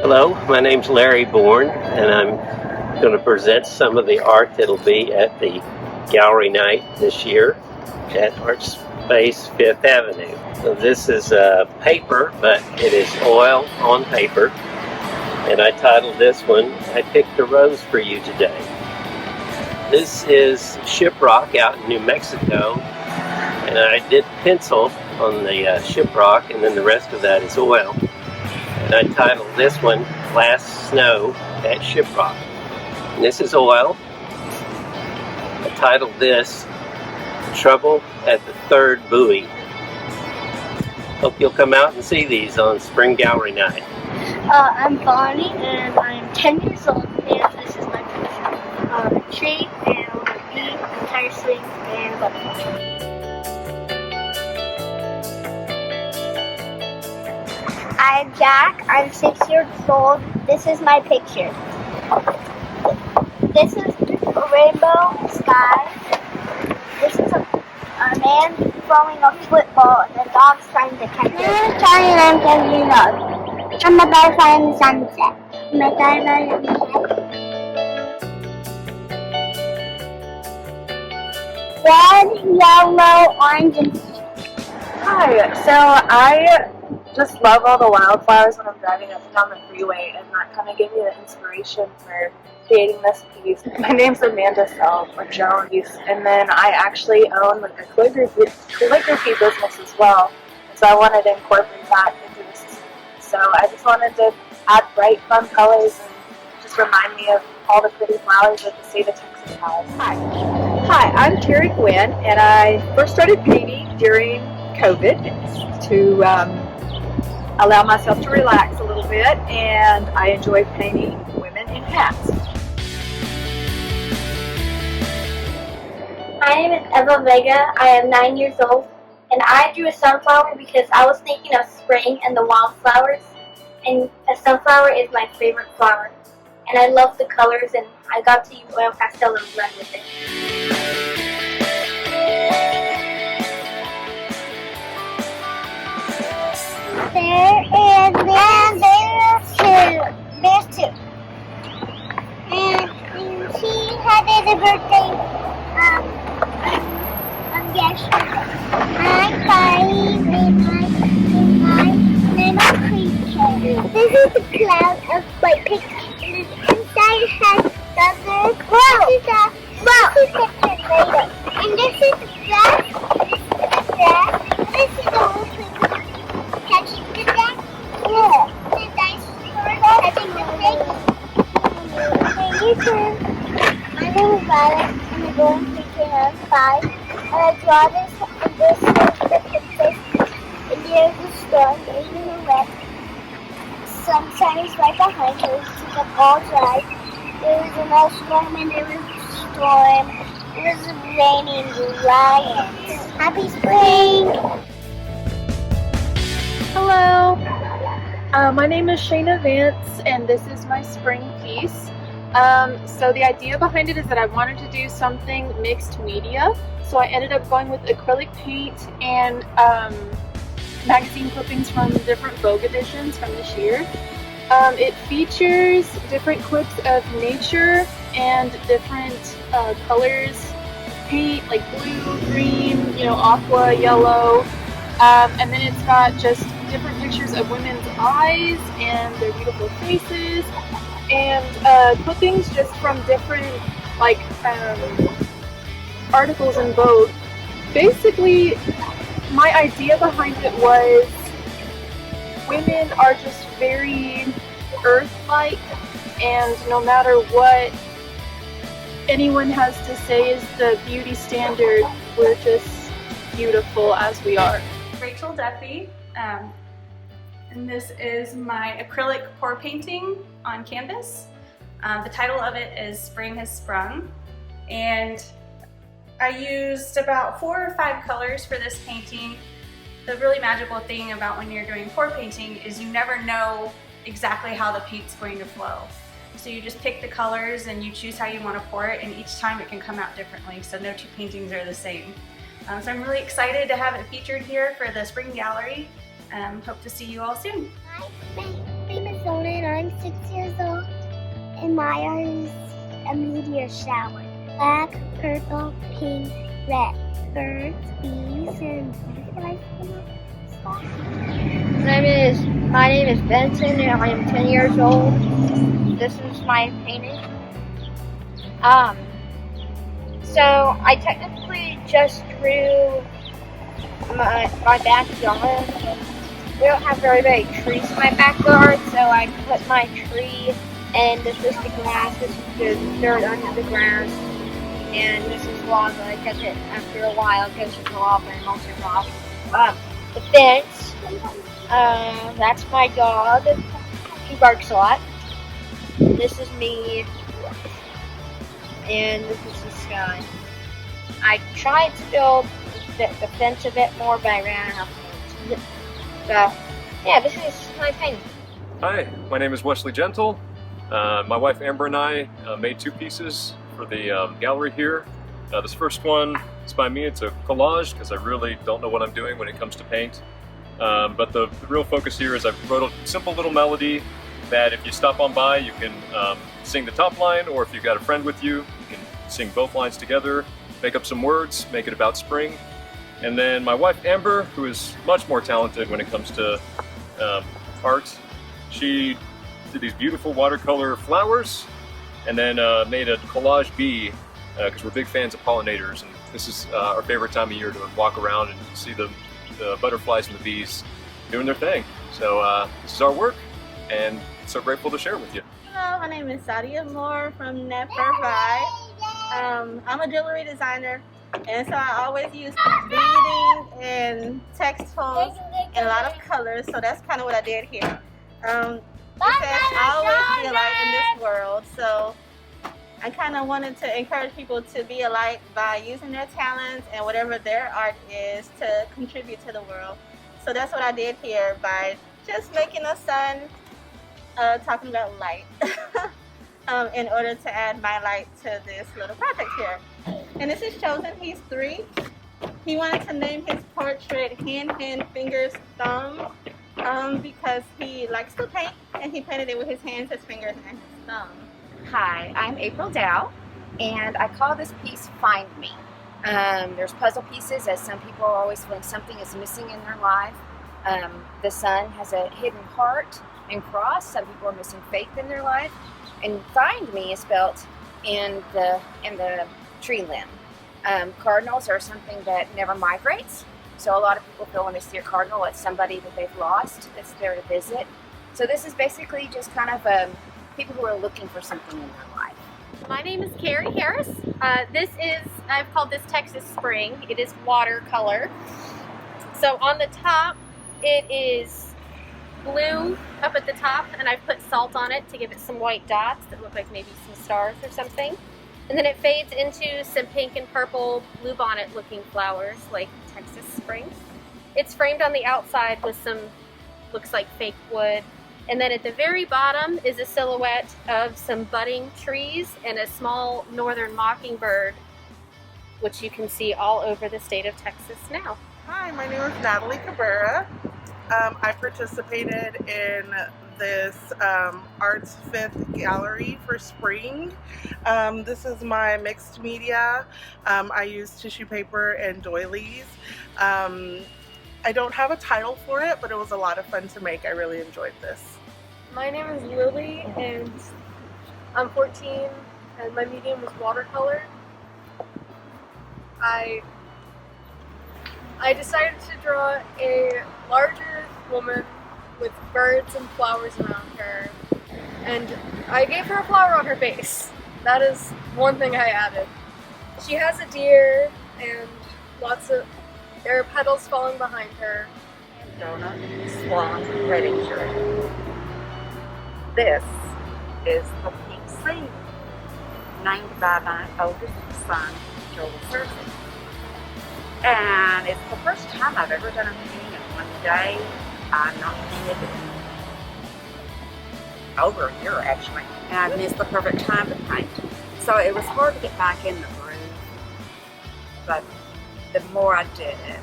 Hello, my name's Larrybourne, and I'm going to present some of the art that'll be at the gallery night this year at Art Space 5th Avenue. So this is paper, but it is oil on paper, and I titled this one, I Picked a Rose for You Today. This is shiprock out in New Mexico, and I did pencil on the shiprock, and then the rest of that is oil. And I titled this one, Last Snow at Shiprock. And this is oil. I titled this, Trouble at the Third Buoy. Hope you'll come out and see these on Spring Gallery Night. I'm Bonnie, and I'm 10 years old, and this is my picture. Tree, and a bee, a tire swing, and a butterfly. I'm Jack. I'm 6 years old. This is my picture. This is a rainbow sky. This is a man throwing a football and the dog's trying to catch it. I'm Charlie and I'm 10 years old. I'm a butterfly in the sunset. I'm a butterfly in the sunset. Red, yellow, orange, and Hi, so I just love all the wildflowers when I'm driving up and down the freeway, and that kind of gave me the inspiration for creating this piece. My name's Amanda Self, or Jones, and then I actually own like a calligraphy business as well, so I wanted to incorporate that into this. So I just wanted to add bright, fun colors and just remind me of all the pretty flowers that the state of Texas has. Hi, I'm Terry Gwynn, and I first started painting during COVID to allow myself to relax a little bit, and I enjoy painting women in hats. My name is Eva Vega. I am 9 years old, and I drew a sunflower because I was thinking of spring and the wildflowers, and a sunflower is my favorite flower, and I love the colors, and I got to use oil pastel and blend with it. There's two. And she had a birthday yesterday. I'm crying in my little creature. This is a cloud of white pink, and inside has feathers. This is a tornado. And this is the grass. This is the grass. This is the whole place. Catching the grass. Yeah. The dinosaur catching the thing. You too. My name is Violet, and I'm going to K 5. And I draw this is the princess, and there's a storm, there's a wet. Sunshine is right behind her, she's up all dry. There was a storm, and there was a storm. It was raining giants. Happy spring! Hello, my name is Shayna Vance, and this is my spring piece. So the idea behind it is that I wanted to do something mixed media, so I ended up going with acrylic paint and magazine clippings from different Vogue editions from this year. It features different clips of nature and different colors, paint like blue, green, aqua, yellow, and then it's got just different pictures of women's eyes and their beautiful faces, and clippings just from different articles in Vogue. Basically, my idea behind it was women are just very earth-like, and no matter what anyone has to say is the beauty standard, we're just beautiful as we are. Rachel Duffy, and this is my acrylic pour painting on canvas. The title of it is Spring Has Sprung, and I used about 4 or 5 colors for this painting. The really magical thing about when you're doing pour painting is you never know exactly how the paint's going to flow. So you just pick the colors and you choose how you want to pour it, and each time it can come out differently, so no two paintings are the same. So I'm really excited to have it featured here for the Spring Gallery. Hope to see you all soon. Hi, my name is Zona and I'm 6 years old, and my art is a meteor shower. Black, purple, pink, red. Birds, bees, and butterflies in the sky. My name is Benson, and I am 10 years old. This is my painting. So I technically just drew my backyard. We don't have very many trees in my backyard, so I put my tree, and this is the grass, this is the dirt under the grass, and this is lava. I kept it after a while because it's lava and melted off. The fence, that's my dog. He barks a lot. This is me, and this is the sky. I tried to build the fence a bit more, but I ran out of paint. So, yeah, this is my painting. Hi, my name is Wesley Gentle. My wife Amber and I made 2 pieces for the gallery here. This first one is by me. It's a collage because I really don't know what I'm doing when it comes to paint. But the real focus here is I wrote a simple little melody that if you stop on by, you can sing the top line, or if you've got a friend with you, you can sing both lines together, make up some words, make it about spring. And then my wife Amber, who is much more talented when it comes to art, she did these beautiful watercolor flowers and then made a collage bee because we're big fans of pollinators, and this is our favorite time of year to walk around and see the butterflies and the bees doing their thing. So this is our work, and so grateful to share with you. Hello, my name is Sadia Moore from Net Provide. I'm a jewelry designer, and so I always use beading and textiles and a lot of colors, so that's kind of what I did here. It says always be a light in this world, so I kind of wanted to encourage people to be a light by using their talents and whatever their art is to contribute to the world. So that's what I did here by just making a sun, talking about light in order to add my light to this little project here. And this is Chosen. He's 3. He wanted to name his portrait Hand, Fingers, Thumb because he likes to paint, and he painted it with his hands, his fingers, and his thumb. Hi, I'm April Dow, and I call this piece Find Me. There's puzzle pieces, as some people are always feeling something is missing in their life. The sun has a hidden heart and cross. Some people are missing faith in their life. And Find Me is spelt in the tree limb. Cardinals are something that never migrates. So a lot of people feel when they see a cardinal, it's somebody that they've lost that's there to visit. So this is basically just kind of people who are looking for something in their life. My name is Carrie Harris. I've called this Texas Spring. It is watercolor. So on the top, it is blue up at the top, and I've put salt on it to give it some white dots that look like maybe some stars or something. And then it fades into some pink and purple bluebonnet looking flowers like Texas Spring. It's framed on the outside with some, looks like fake wood. And then at the very bottom is a silhouette of some budding trees and a small northern mockingbird, which you can see all over the state of Texas now. Hi, my name is Natalie Cabrera. I participated in this Arts 5th Gallery for spring. This is my mixed media. I use tissue paper and doilies. I don't have a title for it, but it was a lot of fun to make. I really enjoyed this. My name is Lily, and I'm 14, and my medium is watercolor. I decided to draw a larger woman with birds and flowers around her, and I gave her a flower on her base. That is one thing I added. She has a deer and there are petals falling behind her. Donut Swan Redinger. This is the pink sea, named by my oldest son, Joel Cersei. And it's the first time I've ever done a painting in one day. I'm not painted over a year actually, and I missed the perfect time to paint. So it was hard to get back in the groove, but the more I did it,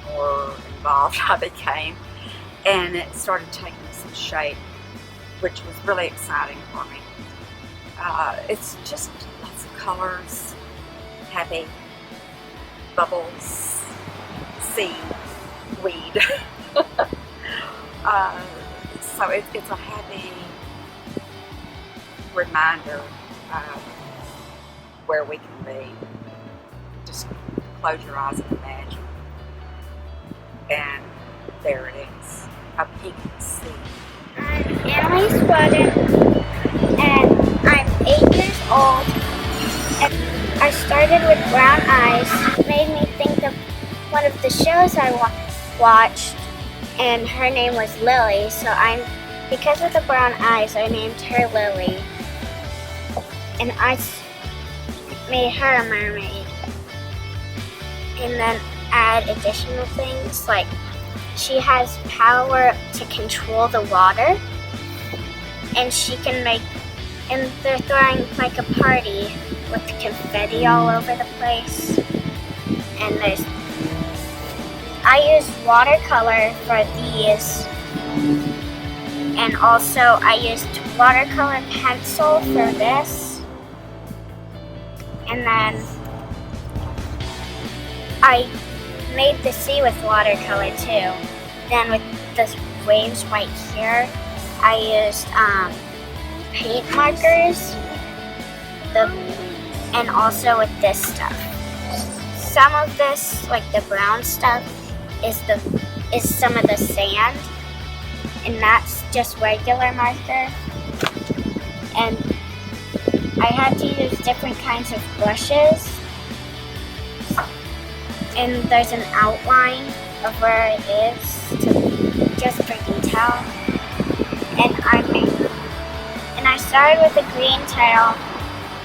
the more involved I became. and it started taking some shape, which was really exciting for me. It's just lots of colors, happy, bubbles, seaweed. So it's a happy reminder of where we can be. Just close your eyes and imagine. And there it is, a pink sea. I'm Annalise Woden, and I'm 8 years old. And I started with brown eyes. It made me think of one of the shows I watched, and her name was Lily. So because of the brown eyes, I named her Lily. And I made her a mermaid. And then add additional things, like she has power to control the water, and she can and they're throwing like a party with confetti all over the place. And I used watercolor for these, and also I used watercolor pencil for this, and then I made the sea with watercolor too. Then with the waves right here, I used paint markers, and also with this stuff. Some of this, like the brown stuff, is some of the sand, and that's just regular marker. And I had to use different kinds of brushes, and there's an outline of where it is just for detail. And I started with a green tail,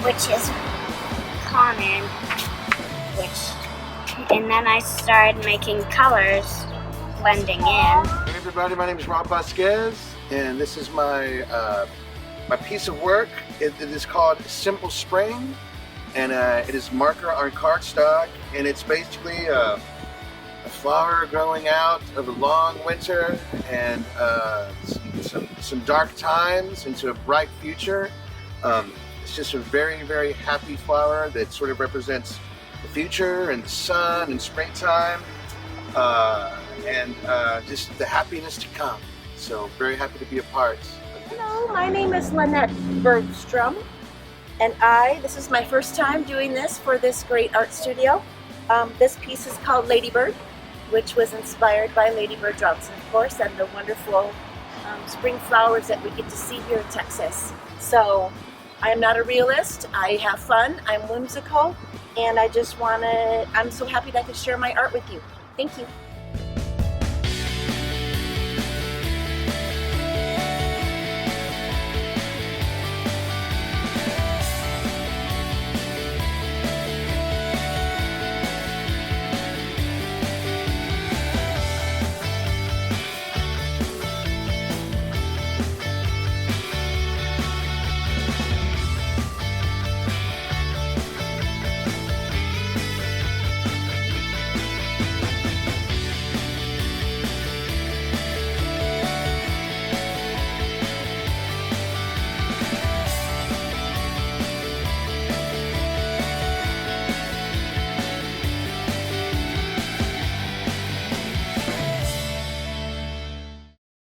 which is common, and then I started making colors blending in. Hey everybody, my name is Rob Vasquez, and this is my my piece of work. It is called Simple Spring, and it is marker on cardstock, and it's basically a flower growing out of a long winter and some dark times into a bright future. It's just a very, very happy flower that sort of represents the future and the sun and springtime, and just the happiness to come. So very happy to be a part of this. Hello, my name is Lynette Bergstrom, and this is my first time doing this for this great art studio. This piece is called Ladybird, which was inspired by ladybird drops, of course, and the wonderful spring flowers that we get to see here in Texas. So I am not a realist, I have fun, I'm whimsical, and I'm so happy that I could share my art with you. Thank you.